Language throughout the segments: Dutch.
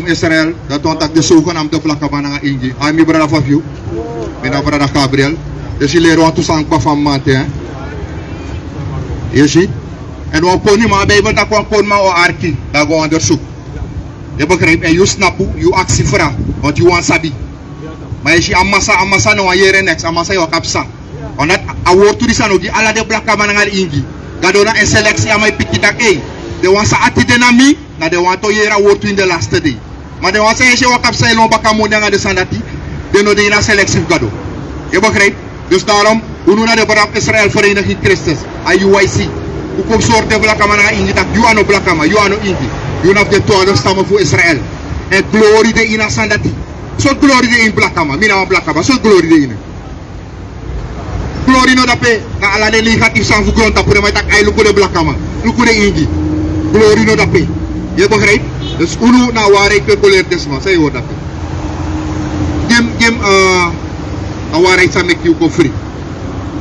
Israel, dat want de zogenaamde plakkaman nga ingi. I'm my brother of you. Mijn brother Gabriel. Dus je leert wat toesang pa van maat, hè. Je ziet? En we kunnen maar bij dat we kunnen maar ARKI, dat we onderzoek. Je begrijpt? En je snapt, je actie vraagt, want je want sabi. Maar je ziet amasa no hier en next, amasa je kapsa. Omdat a woord to disano die alla de plakkaman nga ingi. Gadona en selectie aan mij pikkie dat de want sa ati de nami, na de want to hier a woord in the last day. Maar de want zeggen je kapsa ilon baka mondenga de sandati, de no de ina selectie gado. Je begrijpt? Dus daarom, we doen naar de Barab Israël Vereniging Christus, IUIC. Hoe komt soort de blakkaman naar ingi, dat you are no blakkama, you are no ingi. You have de 12 stammen voor Israël. En glorie de ina sandati. Zo glorie de in blakkama, mina wa blakkama, zo glorie de ina. Glorie no dape, na ala de negatief zijn voor grond, dat voor de mij tak luku de blakkama, luku de ingi. Glorie no dape. Je begrijpt? Dus unu na waarheid peculiar desma, zei je dape. Gim, a waarheid zal make you go free.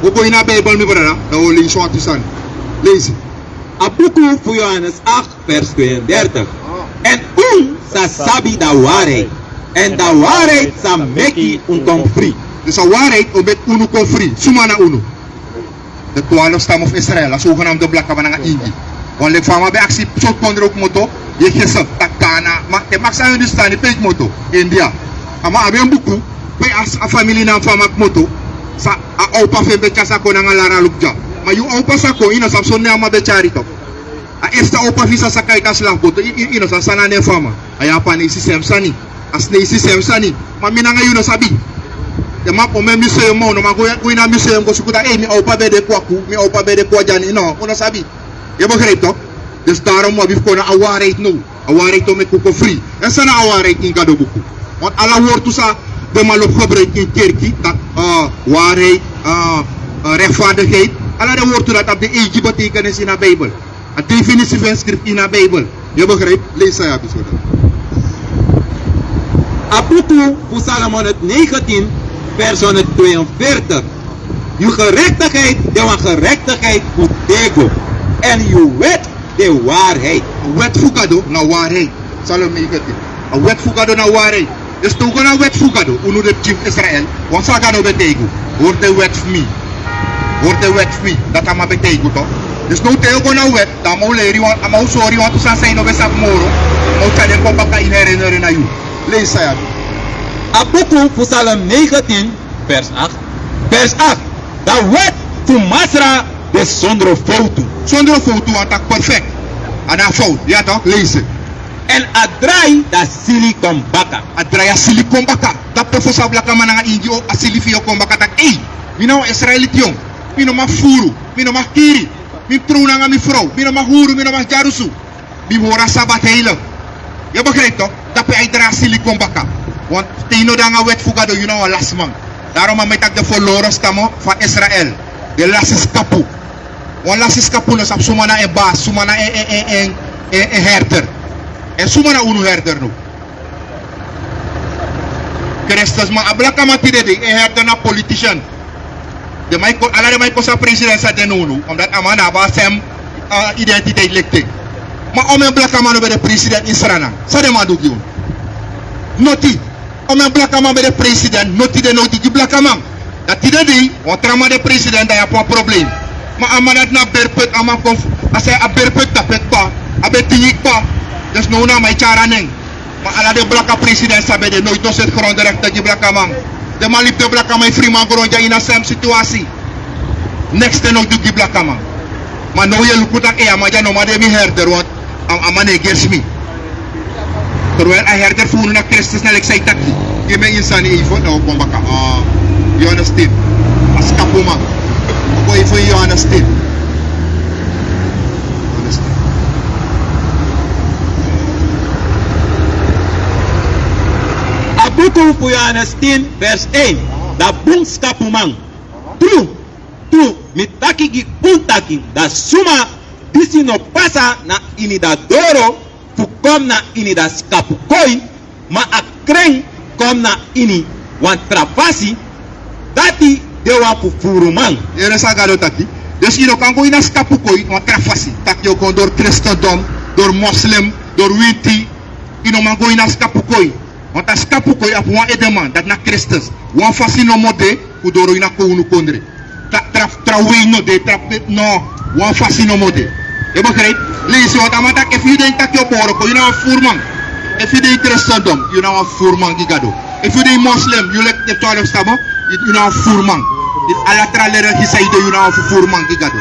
Ook in de Bijbel, mijn brada, dat we lezen wat is aan. Lezen. Abuku voor Johannes 8, vers 32. En sa sabi da waarheid. En da waarheid zal make you free. Dus a waarheid met unu kon free. Suma na unu. De 12 stammen van Israël, als zogenaamde blakkaman nga ingi. Want ik van mij bij actie, zo konder ook moto. Je gesef, takana. Maar de max aan je staan, die peek moto. India. Maar abem buku. As a family na famak moto sa a opa fe becha sa ko na lara lukja ma yu opa sa ko ino sa sonne ama bechari to a esta opa visa sa kai tas lang boto ino sa sana ne fama aya pa ni system sani as ne system sani ma mina nga yuno sabi de ma po me mise mo no ma ko ina mise ko sukuta mi opa be de kwaku mi opa be de kwa jani no ko na sabi ye bo greto dus daarom mo bif ko na aware no aware to me ko free en sana aware in gado buku want ala wortu sa de mal op gebruik in kerkie, dat waarheid, rechtvaardigheid. Alla de woorden dat op de eentje betekenis in de Bijbel. Een definitie van schrift in de Bijbel. Je begrijpt? Lees zij episode. Abuku voor Salomon het 19, vers 142. Je gerechtigheid, de gerechtigheid voor tego. En je wet, de waarheid. Een wet fugado naar waarheid. Salomon 19. Een wet fugado naar waarheid. Dus toen gaan we wet fugado, unu de chief Israël, want sa gano betegu, wordt de wet me, wordt de wet me, dat ama betegu toch? Dus nu teo gona wet, dan mau leri want, mau sorry want sa say no besak moro, mau chale ko baka inherinere na you. Lees saya. Abuku voor Psalm 19, vers 8. Vers 8. De wet voor Masra de zonder foto. Zonder foto want dat perfect. En dat fout, ja toch? Lees het. En adrai da silicon baka. Adrai a silicon baka. Dat professor blakkaman nga ingi o a silifio kombaka tak. Ey, mina o Israelite yong. Mina ma furu, mina ma kiri. Min truna nga mi vrouw. Mina ma huru, mina ma jarusu. Mi hora sabat hele. Je begrijpt toch? Dat pe adrai silicon baka. Want tino da nga wet fugado, you know, last man. Daarom ma metak de verloren stammen van Israël. De lasis kapu. Want lasis kapu no sap sumana e baas, sumana e herder. En sumana unu herder nu. Christus ma ablaka matide de herder na politician. De mai ko ala de mai ko sa president sa denunu omdat amana ba sem identiteit lekte. Ma ome blaka manu be de president Israël. Sa de ma dugi. Noti. Ome blaka man be de president, noti de noti di blaka man. Dat tide de on trama de president da ya po probleem. Ma amana na berpet ama konf asa a berpet tapet ba, abe tinik ba. Dus nu na my cara neng. Maar ala de blaka president sabe de nooit nos het grond recht die blaka man. De man liep de blaka man free man grond ja in a sem situatie. Next ten ook die blaka man. Maar nou je lukt dat ja maar ja no maar de mi herder want amane against me. Terwijl a herder voel na Christus na like say taki. Je me insani even nou kom baka. You understand? As kapuma. Ko even you understand. Abuku voor Johannes 10, vers 1. Da bungskapumang. True, mitaki gi puntaki. Da suma disi no pasa na inida doro. Fukom na inida skapukoi. Ma akreng kom na ini. Want trapasi. Dati dewa pufurumang. Ere sagado taki. Dus je kan go ina skapukoi. Want trapasi. Tak yo kon door christendom. Door moslim. Door winti. ino go ina skapukoi. Want a skapukoi ap wan edeman dat na Christus. Wan fasino mode kudoro ina ko unu kondre. Trawei no de no wan fasino mode. Je begrijpt? Lees wat amatak if you denk tak yo boroko, you know a furman. If you dey Christendom, you know a furman gigado. If you dey Muslim, you like the 12 stabo, you know a furman. Alatra lera hisaido, you know a furman gigado.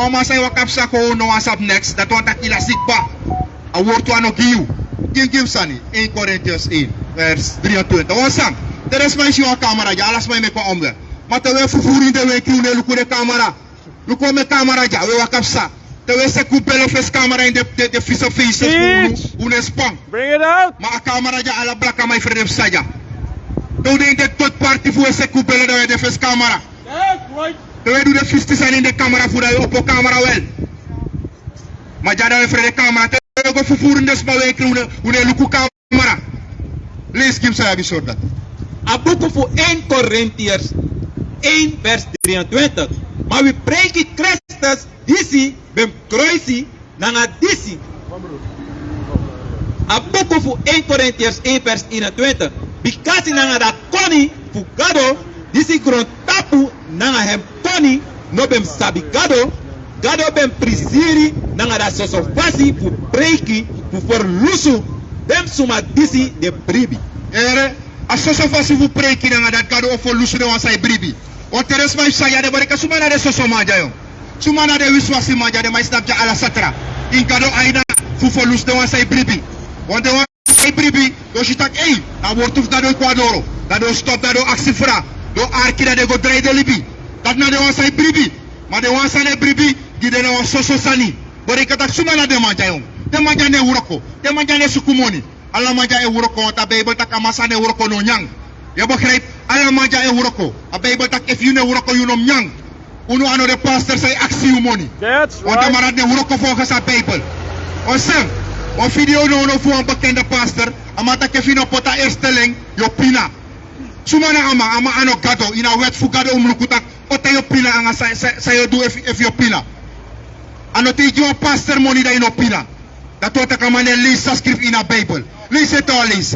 Masay wakapsa ko no asap next that one takila sikpa a word to ano giu give sani 1 Corinthians 1 verse 23 wasang teres may siwa kamera ja alas may me ko omber mata we fufuri de we kiune luku de kamera luku me kamera ja we wakapsa te we se kupelo fes kamera in de face of faces un spam Bring it out. ma kamera ja ala blaka my friend saja to de tot party fu se kupelo de fes kamera That's right. te we do de 50 san in de camera fu da opo camera wel ma jada we frere camera te we go fufur ndes ma we une luku camera please give say abisor dat A boek voor 1 Corinthians 1 vers 23. Maar we preken Christus disi bem kruisi nanga disi. A boek voor 1 Corinthians 1 vers 21. Bikasi nanga da koni fugado disi grond tapu nanga hem koni no bem sabigado. Gado bem prisiri nanga da sosofasi fu preki fu forlusu dem suma disi de bribi. ere asoso fasi fu preki na dat kado ofo lusu de wan say bribi o teres may saya de barika sumana de soso maja yo sumana de wiswasi maja de may snap ja ala satra in kado aina fu fo lusu de wan say bribi on de wan say bribi do shitak ei na wortuf da do kwadoro da do stop da do aksifra do ARKI da de go dray de libi dat na de wan say bribi ma de wan sane bribi di de na wan soso sani barika tak sumana de maja yo de maja ne wuroko de maja ne sukumoni ala maja e wuroko ta bible tak amasa ne wuroko no nyang ya begrijp ala maja e wuroko a bible tak if you ne wuroko you nom nyang uno ano de pastor say aksi you money That's want right. marad ne wuroko volgens a bible o sam o video no fu een bekende pastor amata ke fino pota eersteling yo pina sumana ama ano gado ina wet fu gado umlukutak ota yo pina anga sa yo do if yo pina ano ti jo pastor money da ino pina dat wordt kamane lees script in a bible lees het al lees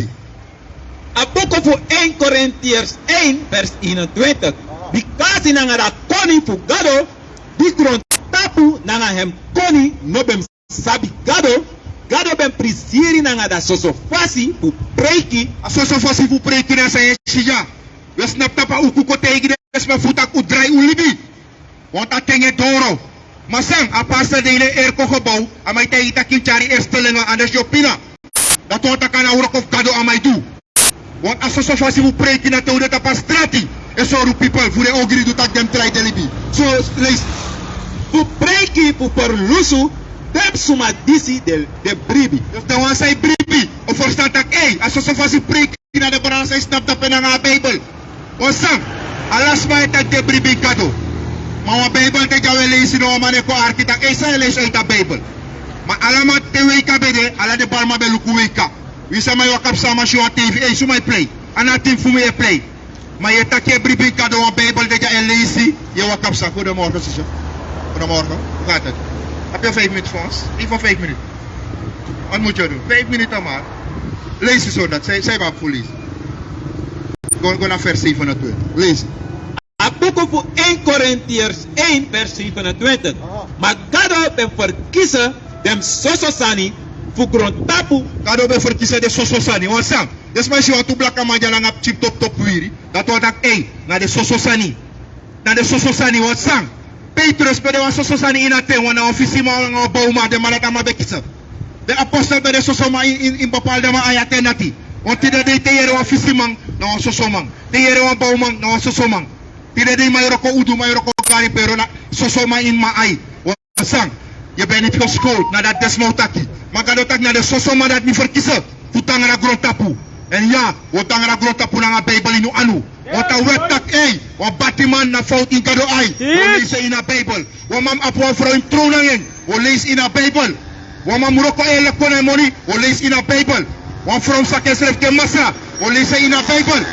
A boek voor 1 Corinthians 1 vers 21. Bikasi nanga da koni fugado di grond tapu nanga hem koni no bem sabi gado. Gado bem prisiri nanga da sosofasi fu preki. asoso fasi fu preki na sa shija we snap tapa uku ko tegi des ma futak u drai u libi want atenge doro masang a pastor de ile erko gebouw amai tegi takin chari eersteling anders yo pina dat wordt kana urok of gado amai du want asoso fasi fu preki na teude tapa strati e so ru people fu de ogri du tak dem try de libi so lees Fu preki fu perlusu dem suma disi de bribi. if the one say bribi of verstaan tak ei asoso fasi preki na de brana say snap tapa na nga bible osang alas ma tak de bribi kado Mama Bible te jawe leisi no mane ko ARKI tak esa leis ita Bible. Ma alamat te weka bede ala de balma be luku weka. Wisa may wakap sama show TV e sumay play. Ana team fu me play. Ma yeta ke bribi kado wa Bible te ja leisi je wakap sa goedemorgen sister. Goedemorgen. Hoe gaat het? Heb je 5 minuten voor ons? Even 5 minuten. Wat moet je doen? 5 minuten maar. Lees zo dat. Zij wat voor lezen. Go naar vers 27. Lees. A boek voor 1 Corinthians 1 vers 27. Maar God ben verkiezen dem sososani voor grond tapu. Kado be verkiezen de sososani. Want sang, des maar je wat blaka manja lang op chip top wiri. Dat wordt ook na de sososani. Na de sososani want sang. Petrus bij de sososani in het want na officie maar bouwma de malata ma bekiezen. De apostel bij de sosoma in bepaalde ma ayaten nati. Want tida de teyere officie man na sosomang. Teyere wa bouwman na sosomang. Tida de mayoroko udu mayoroko kari pero na sosoma in ma ai. Want sang. Je bent niet geschoold naar dat desmoutaki. Maar kan dat naar de sosoma dat niet verkiezen. Voetang naar grondtapu. En ja, wat dan naar grondtapu naar de Bijbel in anu. Wat een wet tak wat batiman na fout in kado ai. Wat lees in de Bijbel. Wat mam apwa vrouw in tronen. Wat lees in de Bijbel. Wat mam roko lekone money. Wat lees in de Bijbel. Wat vrouw sakes refke massa. Wat lees in de Bijbel.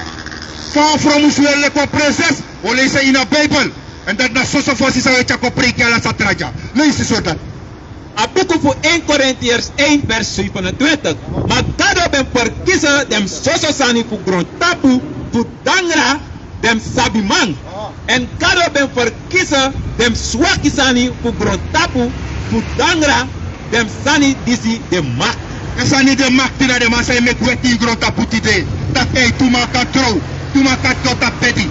Van vrouw moest wel lekko prinses. Wat lees in de Bijbel. En dat na sosofosi sa wecha ko preki ala satraja. Lees is wat dat. A boek voor 1 Corinthians 1 vers 27. Maar daardoor ben verkiezen dem sososani voor grond tapu voor dangra dem sabiman. En daardoor ben verkiezen dem swakisani voor grond tapu voor dangra dem sani disi de macht. En sani de macht die de massa je met weti grond tapu tide. Dat tuma kan trouw. Tuma kan tot pedi.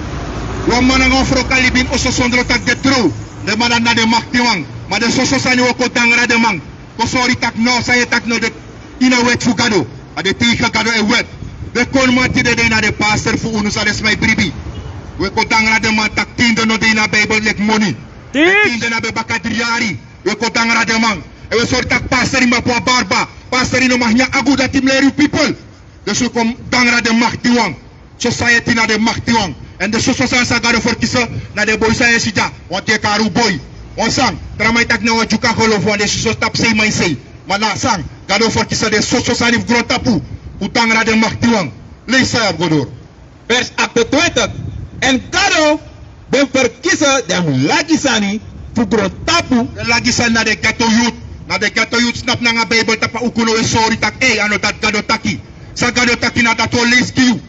Wamana ngofro kalibin ososondro tak de trouw. De mana na de macht die wang. Maar de sososani wako tangra de man. Kosori tak no, saya tak no de ina wet fugado. Ade tiga kado e wet. De kon mati de na de pastor fu unu sa des mai bribi. We ko tangra de man tak tinde no de ina Bible lek money. Tinde na be bakadriari. We ko tangra de man. E we sori tak pastor ma po barba. Pastor no mahnya agu da timleri people. Dus we kom tangra de machti wang. Society na de machti wang. En de sososani sa gado verkiezen na de boy sa esija. Want je karu boy. On sang, tramai tak na wajuka kolo fo de soso tap sei mai sei. Mana sang, gado for kisa de soso sanif grond tapu. Utang ra de maktiwang. Lees saya godor. Vers 28. En gado ben verkiezen dem lagisani voor grond tapu. De lagisani na de ghetto youth. Na de ghetto youth snap na nga Bible tapa ukuno e sorry tak ano dat gado taki. Sa gado taki na dat lees kiu.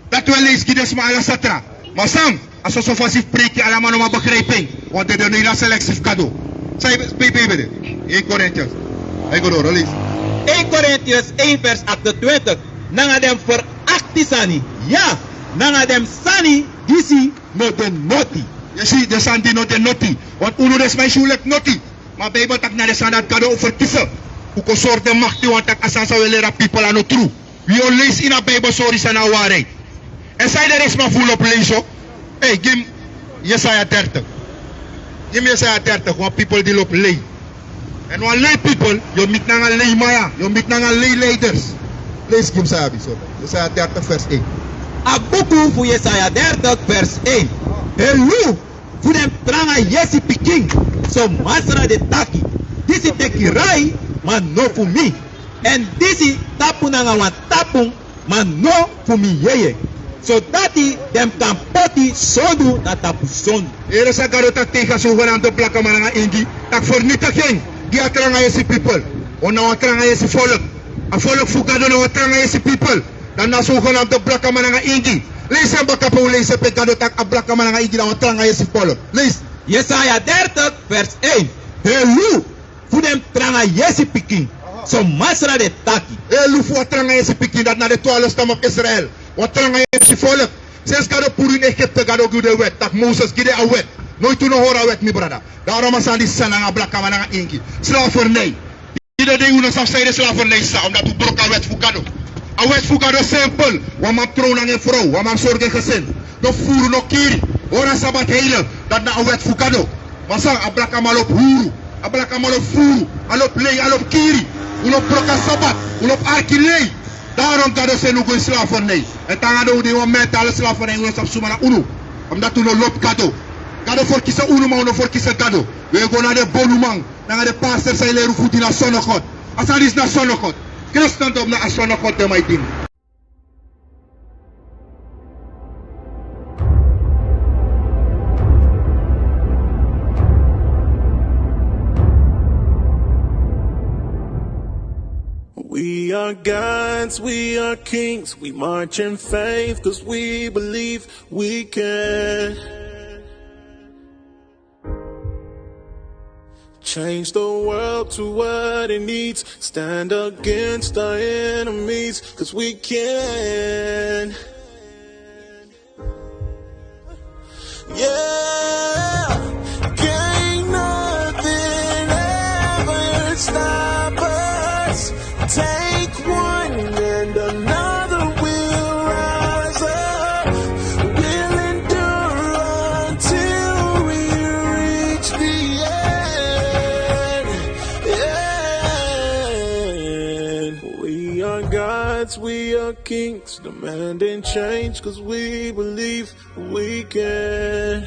Dat lees ki des ma ala satra. Masang, aso sofasif preki ala mano ma begrijping. Want de nila selectief cadeau. Zij bebede. 1 Corinthians. Hij go door, lees. 1 Corinthians 1 vers 28. Nanga dem verakti sani. Ja, nanga dem sani disi no de noti. Je ziet, de sandi no de noti. Want uno des mij schulek noti. Maar Bijbel tak na de sandat cadeau verkiezen. Uko soort de macht die want tak asasa welera people ano true. We all lees in a Bijbel sorry sana waarheid. En zij er is maar full op lezen. Hey, give Jesaja 30. Give me Jesaja 30, want people die lopen lay. En want lay people, je meet naar een lay maya, je meet naar een lay leiders. Lees Kim Sabi, zo. Jesaja 30 vers 1. A boek voor Jesaja 30 vers 1. Hello, voor dem tranga yesi piking. So masra de taki. Disi teki rai, maar no voor me. En disi tapu nanga wan tapu, maar no voor me yeye. Zodat dem kan poti sondu na tapu sondu. Ere sa garo tak teka zogenaamde plakken maar nga ingi. Tak vernietiging. Die atranga yesi people. Ona watranga yesi volk. A volk fugado na watranga yesi people. Dan na zogenaamde plakken maar nga ingi. Lees en baka po lees pe gado tak a plakken maar nga ingi na watranga yesi volk. Lees. Jesaja 30 vers 1. Helu voor dem tranga yesi piking. So masra de taki. Helu voor watranga yesi piking dat na de 12 stam op Israël. Watranga yesi volk. Zes gado puru in Egypte gado gude wet. Tak Moses gide a wet. Nooit toen hora wet mi brada. Daarom is aan die sana nga blakka man nga ingi. Slavernij. Ieder ding uno safsijde slavernij sa. Omdat u brok a wet fugado. A wet fugado simpel. Wamam troon aan een vrouw. Wamam zorgen gezin. No furu no kiri. Ora sabat hele. Dat na a wet fugado. Masang a blakka man op huru. A blakka man op furu. Alop lei, alop kiri. Ulop brok a sabat. Ulop ARKI lei. Daarom gado se nugo in slavernij. En tangado die wan mentale slavernij. Uno sap suma na unu. Omdat uno lop gado. Gado for kisa unu ma uno for kisa gado. We go na de bonumang. Na de pastor say leru futi na sonokot. Asaris na sonokot. Christendom na sonokot de my ding. We are gods, we are kings, we march in faith, cause we believe we can. Change the world to what it needs. Stand against our enemies, 'cause we can. Yeah, can't nothing ever stop us. Take one and another will rise up. We'll endure until we reach the end. We are gods, we are kings, demanding change 'cause we believe we can.